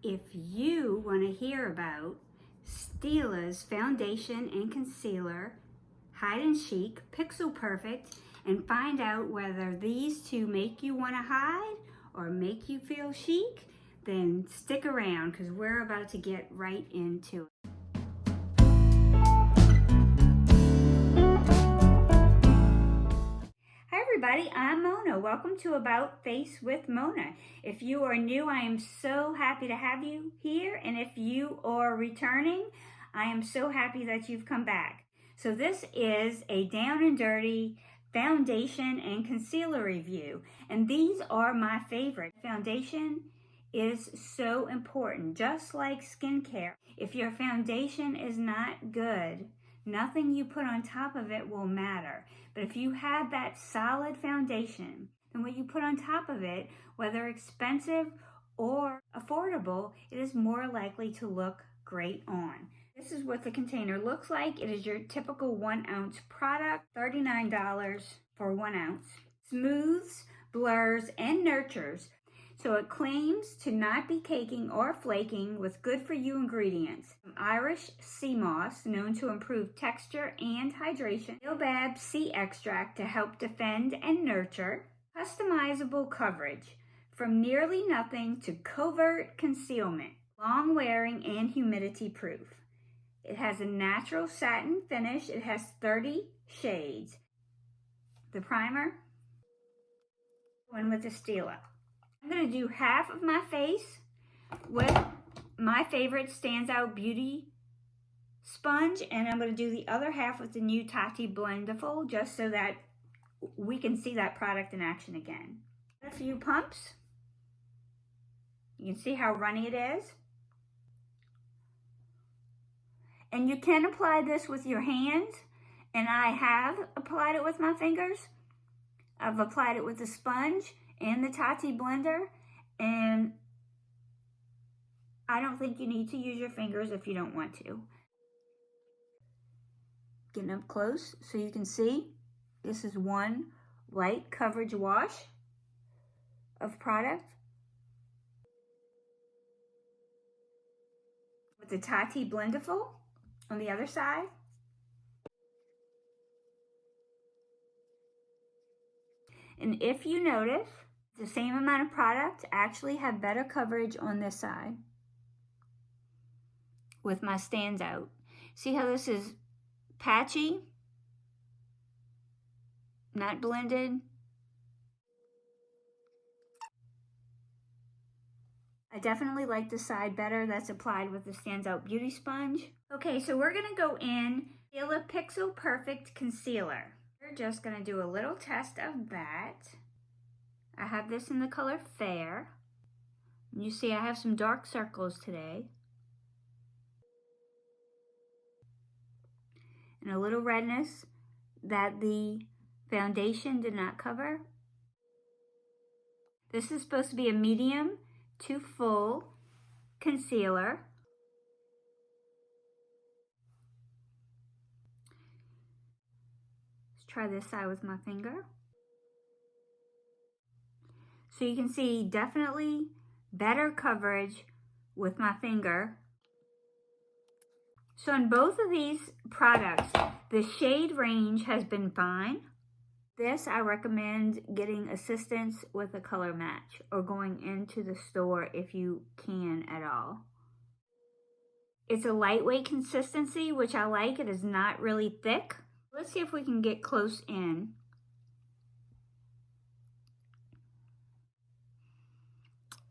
If you want to hear about Stila's Foundation and Concealer, Hide Chic, Pixel Perfect, and find out whether these two make you want to hide or make you feel chic, then stick around because we're about to get right into it. Hi everybody, I'm Mona. Welcome to About Face with Mona. If you are new, I am so happy to have you here. And if you are returning, I am so happy that you've come back. So this is a down and dirty foundation and concealer review. And these are my favorite. Foundation is so important, just like skincare. If your foundation is not good, nothing you put on top of it will matter. But if you have that solid foundation, then what you put on top of it, whether expensive or affordable, it is more likely to look great on. This is what the container looks like. It is your typical 1 ounce product, $39 for 1 ounce. Smooths, blurs, and nurtures. So it claims to not be caking or flaking with good-for-you ingredients. Irish sea moss, known to improve texture and hydration. Baobab sea extract to help defend and nurture. Customizable coverage, from nearly nothing to covert concealment. Long-wearing and humidity-proof. It has a natural satin finish. It has 30 shades. The primer, one with the Stila. I'm going to do half of my face with my favorite Stands Out Beauty sponge, and I'm going to do the other half with the new Tati Blendiful, just so that we can see that product in action again. A few pumps. You can see how runny it is. And you can apply this with your hands, and I have applied it with my fingers. I've applied it with the sponge and the Tati blender, and I don't think you need to use your fingers if you don't want to. Getting up close so you can see, this is one light coverage wash of product with the Tati Blendiful on the other side. And if you notice, the same amount of product actually have better coverage on this side with my Stands Out. See how this is patchy, not blended? I definitely like the side better that's applied with the Stands Out Beauty Sponge. Okay, so we're gonna go in Stila Pixel Perfect Concealer. We're just gonna do a little test of that. I have this in the color Fair. You see I have some dark circles today. And a little redness that the foundation did not cover. This is supposed to be a medium to full concealer. Let's try this side with my finger. So you can see definitely better coverage with my finger. So in both of these products, the shade range has been fine. This, I recommend getting assistance with a color match or going into the store if you can at all. It's a lightweight consistency, which I like. It is not really thick. Let's see if we can get close in.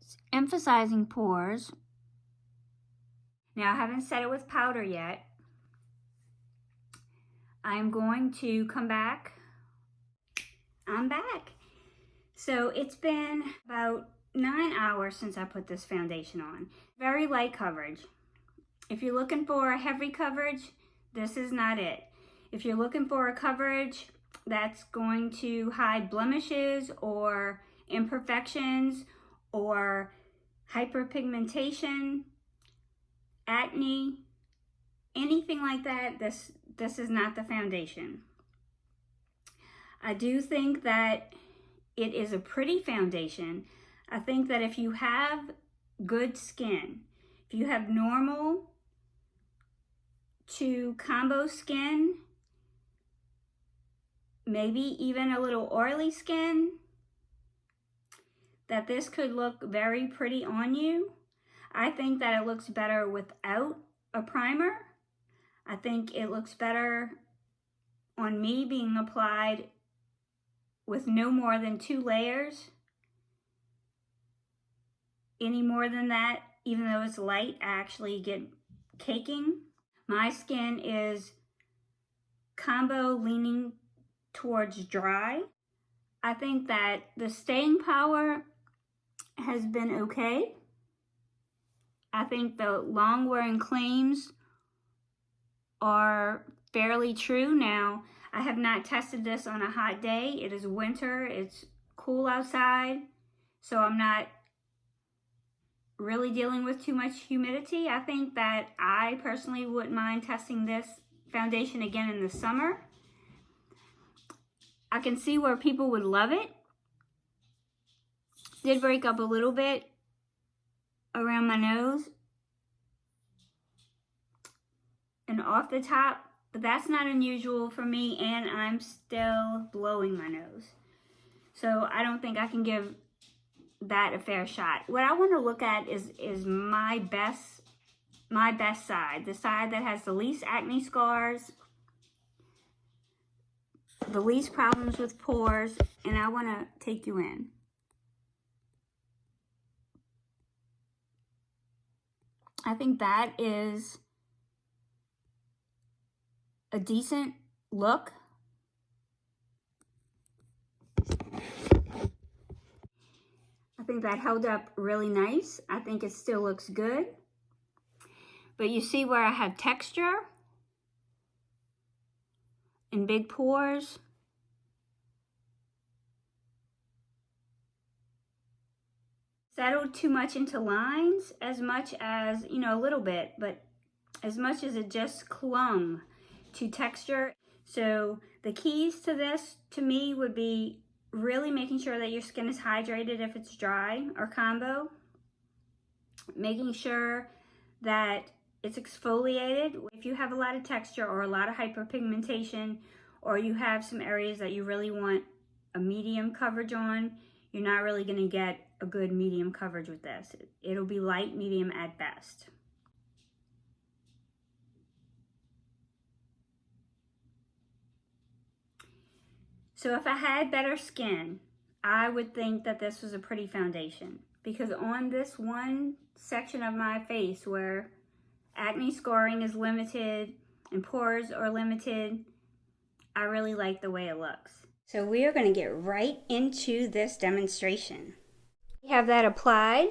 It's emphasizing pores. Now, I haven't set it with powder yet. I'm going to come back. I'm back. So it's been about 9 hours since I put this foundation on. Very light coverage. If you're looking for a heavy coverage, this is not it. If you're looking for a coverage that's going to hide blemishes or imperfections or hyperpigmentation, acne, anything like that, this is not the foundation. I do think that it is a pretty foundation. I think that if you have good skin. If you have normal to combo skin, maybe even a little oily skin, that this could look very pretty on you. I think that it looks better without a primer. I think it looks better on me being applied with no more than 2 layers. Any more than that, even though it's light, I actually get caking. My skin is combo leaning towards dry. I think that the staying power has been okay. I think the long wearing claims are fairly true. Now, I have not tested this on a hot day. It is winter, it's cool outside, so I'm not really dealing with too much humidity. I think that I personally wouldn't mind testing this foundation again in the summer. I can see where people would love it. Did break up a little bit around my nose and off the top, but that's not unusual for me, and I'm still blowing my nose. So I don't think I can give that a fair shot. What I want to look at is my best side, the side that has the least acne scars, the least problems with pores, and I want to take you in. I think that is a decent look. I think that held up really nice. I think it still looks good. But you see where I have texture and big pores. Settled too much into lines as much as, you know, a little bit, but as much as it just clung to texture. So the keys to this, to me, would be really making sure that your skin is hydrated if it's dry or combo. Making sure that it's exfoliated. If you have a lot of texture or a lot of hyperpigmentation, or you have some areas that you really want a medium coverage on, you're not really going to get a good medium coverage with this. It'll be light medium at best. So if I had better skin, I would think that this was a pretty foundation, because on this one section of my face where acne scarring is limited and pores are limited, I really like the way it looks. So we are going to get right into this demonstration. We have that applied.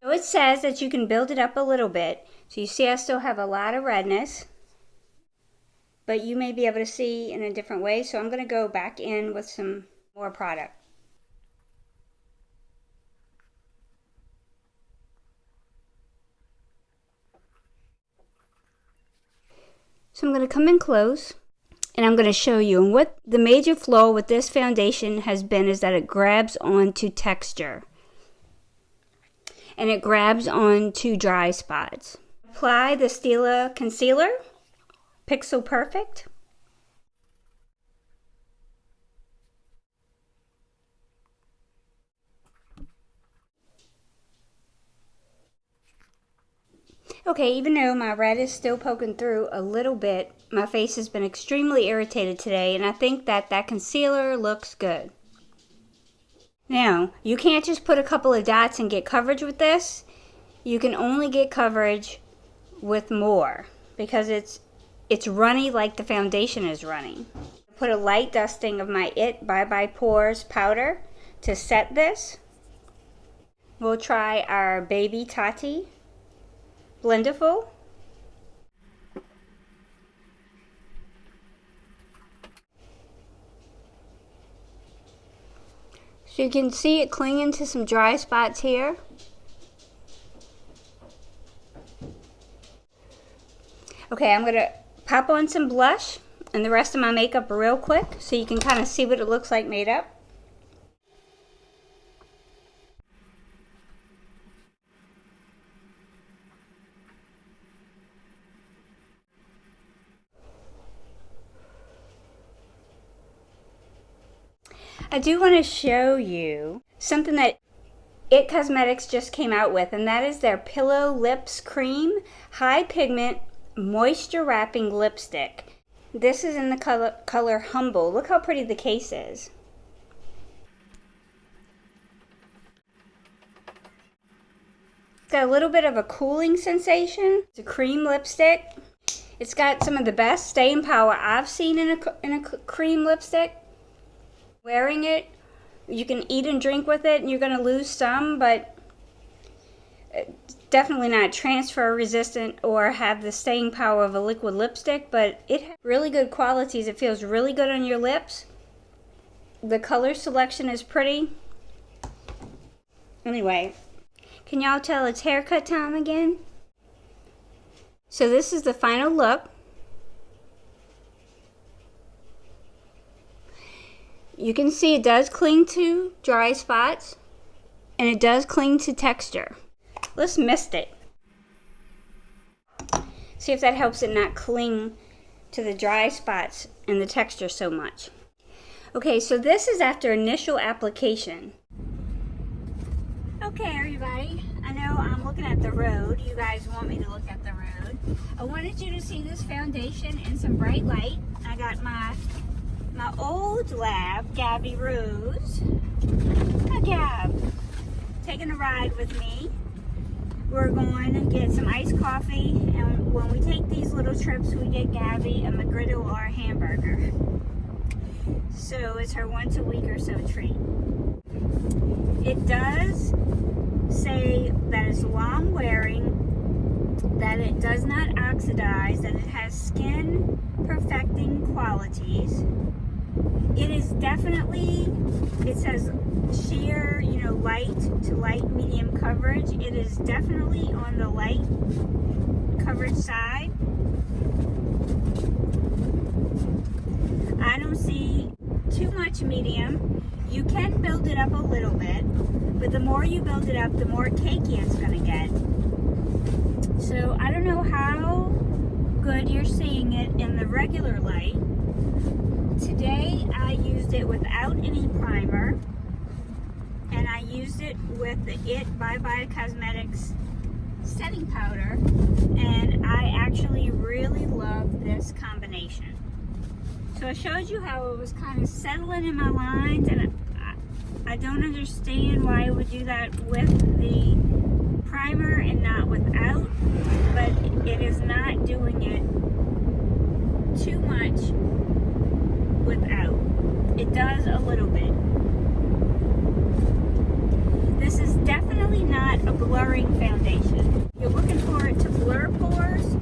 So it says that you can build it up a little bit. So you see I still have a lot of redness, but you may be able to see in a different way. So I'm going to go back in with some more product. So I'm going to come in close and I'm going to show you. And what the major flaw with this foundation has been is that it grabs onto texture. And it grabs onto dry spots. Apply the Stila Concealer, Pixel Perfect. Okay, even though my red is still poking through a little bit, my face has been extremely irritated today, and I think that that concealer looks good. Now, you can't just put a couple of dots and get coverage with this. You can only get coverage with more, because it's runny like the foundation is running. Put a light dusting of my Bye Bye Pores powder to set this. We'll try our Baby Tati Blendiful. So you can see it clinging to some dry spots here. Okay, I'm going to pop on some blush and the rest of my makeup real quick so you can kind of see what it looks like made up. I do want to show you something that It Cosmetics just came out with, and that is their Pillow Lips Cream High Pigment Moisture Wrapping Lipstick. This is in the color Humble. Look how pretty the case is. It's got a little bit of a cooling sensation. It's a cream lipstick. It's got some of the best staying power I've seen in a cream lipstick. Wearing it, you can eat and drink with it, and you're going to lose some, but definitely not transfer resistant or have the staying power of a liquid lipstick, but it has really good qualities. It feels really good on your lips. The color selection is pretty. Anyway, can y'all tell it's haircut time again? So this is the final look. You can see it does cling to dry spots, and it does cling to texture. Let's mist it. See if that helps it not cling to the dry spots and the texture so much. Okay, so this is after initial application. Okay, everybody, I know I'm looking at the road. You guys want me to look at the road. I wanted you to see this foundation in some bright light. I got my old lab, Gabby Rose. Hi, Gab. Taking a ride with me. We're going to get some iced coffee, and when we take these little trips, we get Gabby a McGriddle or a hamburger. So it's her once a week or so treat. It does say that it's long wearing, that it does not oxidize, that it has skin perfecting qualities. It is definitely, it says sheer, light to light medium coverage. It is definitely on the light coverage side. I don't see too much medium. You can build it up a little bit, but the more you build it up, the more cakey it's going to get. So I don't know how good you're seeing it in the regular light. Today I used it without any primer, and I used it with the It Bye Bye Cosmetics setting powder, and I actually really love this combination. So I showed you how it was kind of settling in my lines, and I don't understand why it would do that with the primer and not without, but it is not doing it too much without. It does a little bit. This is definitely not a blurring foundation. If you're looking for it to blur pores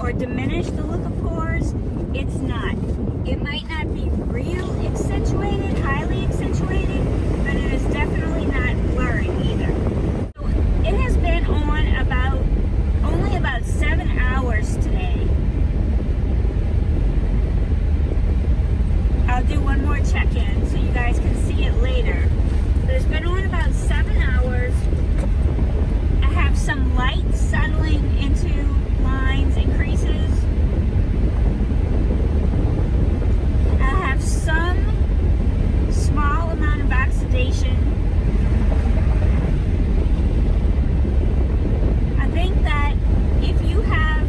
or diminish the look of pores, it's not. It might not be real accentuated, highly accentuated, but it is definitely not blurring either. So it has been on only about 7 hours today. I'll do one more check-in so you guys can see it later. But it's been on about 7 hours. I have some light settling into lines and creases. I have some small amount of oxidation. I think that if you have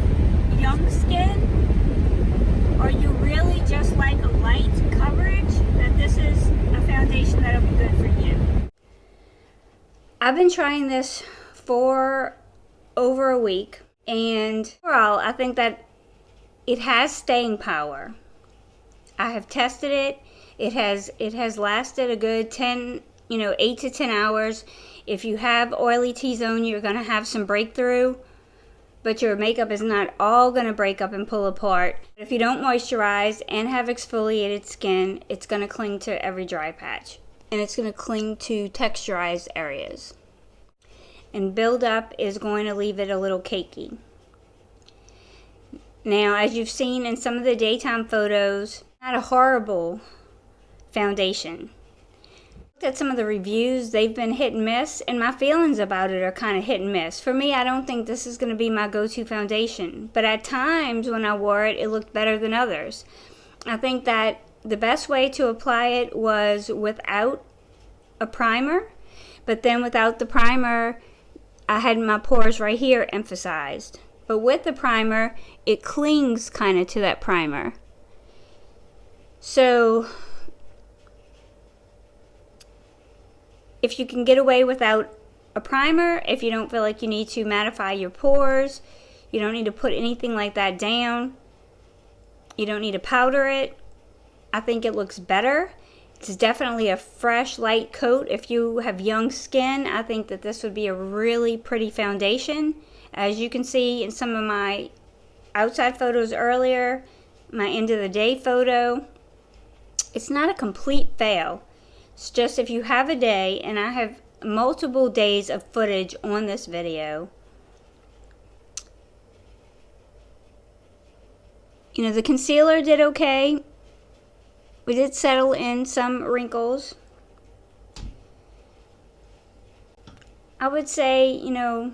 young skin, or you really just like a light coverage, that this is a foundation that'll be good for you. I've been trying this for over a week, and overall I think that it has staying power. I have tested it. It has lasted a good 8 to 10 hours. If you have oily T-zone, you're going to have some breakthrough, but your makeup is not all going to break up and pull apart. If you don't moisturize and have exfoliated skin, it's going to cling to every dry patch, and it's going to cling to texturized areas. And buildup is going to leave it a little cakey. Now, as you've seen in some of the daytime photos, not a horrible foundation. Looked at some of the reviews, they've been hit and miss, and my feelings about it are kind of hit and miss. For me, I don't think this is going to be my go-to foundation, but at times when I wore it, it looked better than others. I think that the best way to apply it was without a primer, but then without the primer, I had my pores right here emphasized. But with the primer, it clings kind of to that primer. So if you can get away without a primer, if you don't feel like you need to mattify your pores, you don't need to put anything like that down, you don't need to powder it, I think it looks better. It's definitely a fresh, light coat. If you have young skin, I think that this would be a really pretty foundation. As you can see in some of my outside photos earlier, my end of the day photo, it's not a complete fail. It's just if you have a day, and I have multiple days of footage on this video. You know, the concealer did okay. We did settle in some wrinkles. I would say, you know,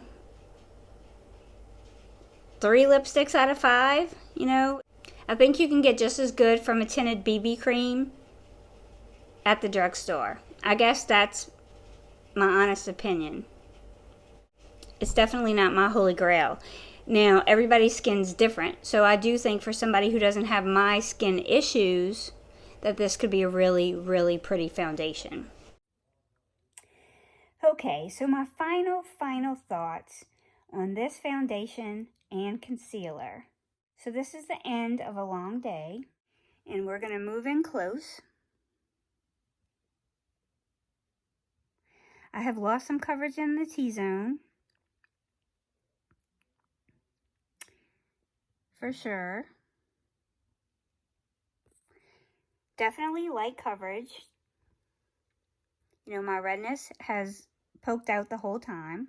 3 lipsticks out of 5, you know. I think you can get just as good from a tinted BB cream at the drugstore. I guess that's my honest opinion. It's definitely not my holy grail. Now, everybody's skin's different, so I do think for somebody who doesn't have my skin issues, that this could be a really, really pretty foundation. Okay, so my final thoughts on this foundation and concealer. So this is the end of a long day, and we're going to move in close. I have lost some coverage in the T-zone, for sure. Definitely light coverage. You know, my redness has poked out the whole time.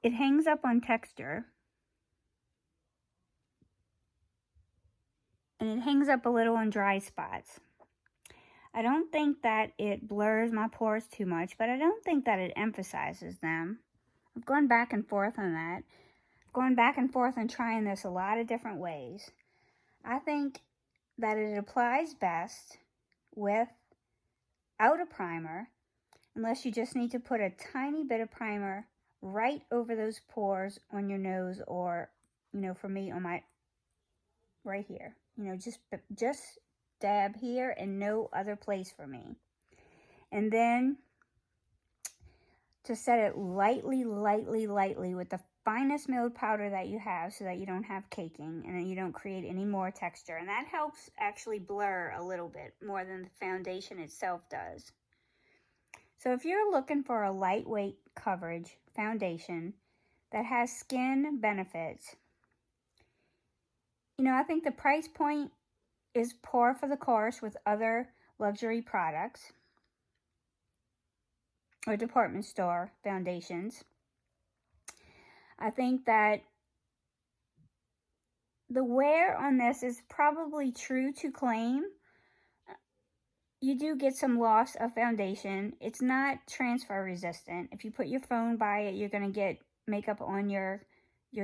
It hangs up on texture. And it hangs up a little on dry spots. I don't think that it blurs my pores too much, but I don't think that it emphasizes them. I've gone back and forth on that. Going back and forth and trying this a lot of different ways. I think that it applies best without a primer, unless you just need to put a tiny bit of primer right over those pores on your nose, or, you know, for me, on my, right here. You know, just dab here and no other place for me. And then to set it lightly with the finest milled powder that you have, so that you don't have caking and then you don't create any more texture. And that helps actually blur a little bit more than the foundation itself does. So if you're looking for a lightweight coverage foundation that has skin benefits, you know, I think the price point is par for the course with other luxury products or department store foundations. I think that the wear on this is probably true to claim. You do get some loss of foundation. It's not transfer resistant. If you put your phone by it, you're going to get makeup on your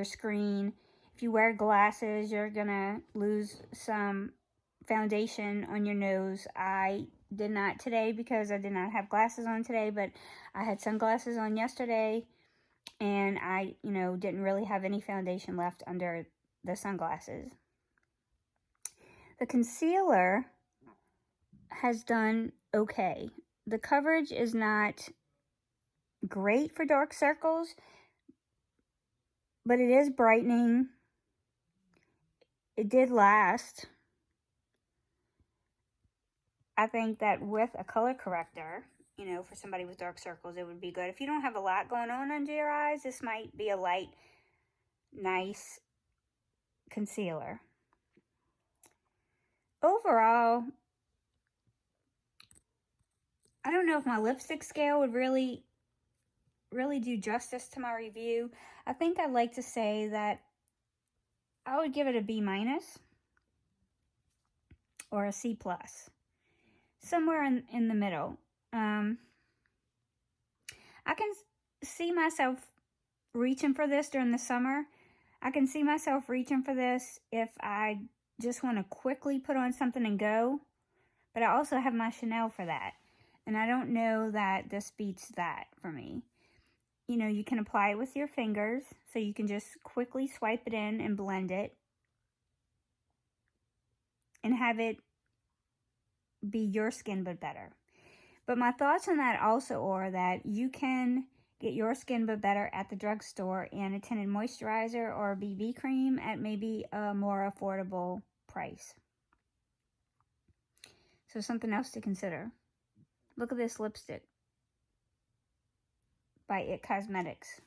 screen. If you wear glasses, you're going to lose some foundation on your nose. I did not today because I did not have glasses on today, but I had sunglasses on yesterday, and I, you know, didn't really have any foundation left under the sunglasses. The concealer has done okay. The coverage is not great for dark circles, but it is brightening. It did last. I think that with a color corrector, you know, for somebody with dark circles, it would be good. If you don't have a lot going on under your eyes, this might be a light, nice concealer. Overall, I don't know if my lipstick scale would really do justice to my review. I think I'd like to say that I would give it a B- or a C+, somewhere in the middle. I can see myself reaching for this during the summer. I can see myself reaching for this if I just want to quickly put on something and go. But I also have my Chanel for that. And I don't know that this beats that for me. You know, you can apply it with your fingers. So you can just quickly swipe it in and blend it. And have it be your skin but better. But my thoughts on that also are that you can get your skin but better at the drugstore and a tinted moisturizer or a BB cream at maybe a more affordable price. So something else to consider. Look at this lipstick by It Cosmetics.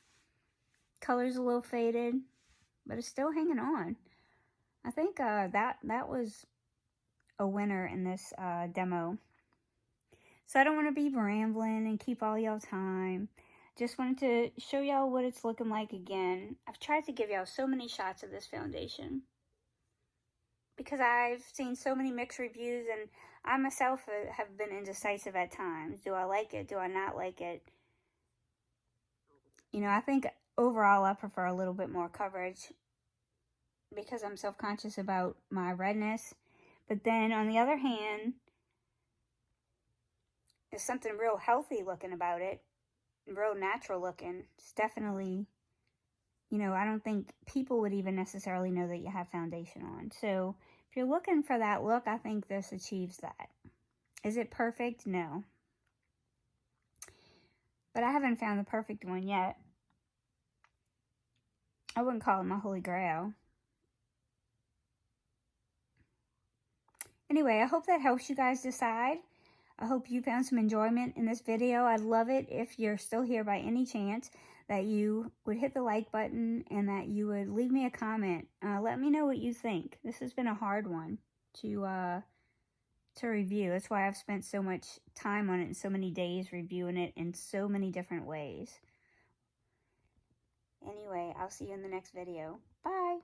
Color's a little faded, but it's still hanging on. I think that was a winner in this demo. So I don't want to be rambling and keep all y'all time. Just wanted to show y'all what it's looking like again. I've tried to give y'all so many shots of this foundation because I've seen so many mixed reviews, and I myself have been indecisive at times. Do I like it? Do I not like it? You know, I think overall I prefer a little bit more coverage because I'm self-conscious about my redness. But then on the other hand, there's something real healthy looking about it, real natural looking. It's definitely, you know, I don't think people would even necessarily know that you have foundation on. So if you're looking for that look, I think this achieves that. Is it perfect? No. But I haven't found the perfect one yet. I wouldn't call it my holy grail. Anyway, I hope that helps you guys decide. I hope you found some enjoyment in this video. I'd love it if you're still here by any chance that you would hit the like button and that you would leave me a comment. Let me know what you think. This has been a hard one to review. That's why I've spent so much time on it and so many days reviewing it in so many different ways. Anyway, I'll see you in the next video. Bye!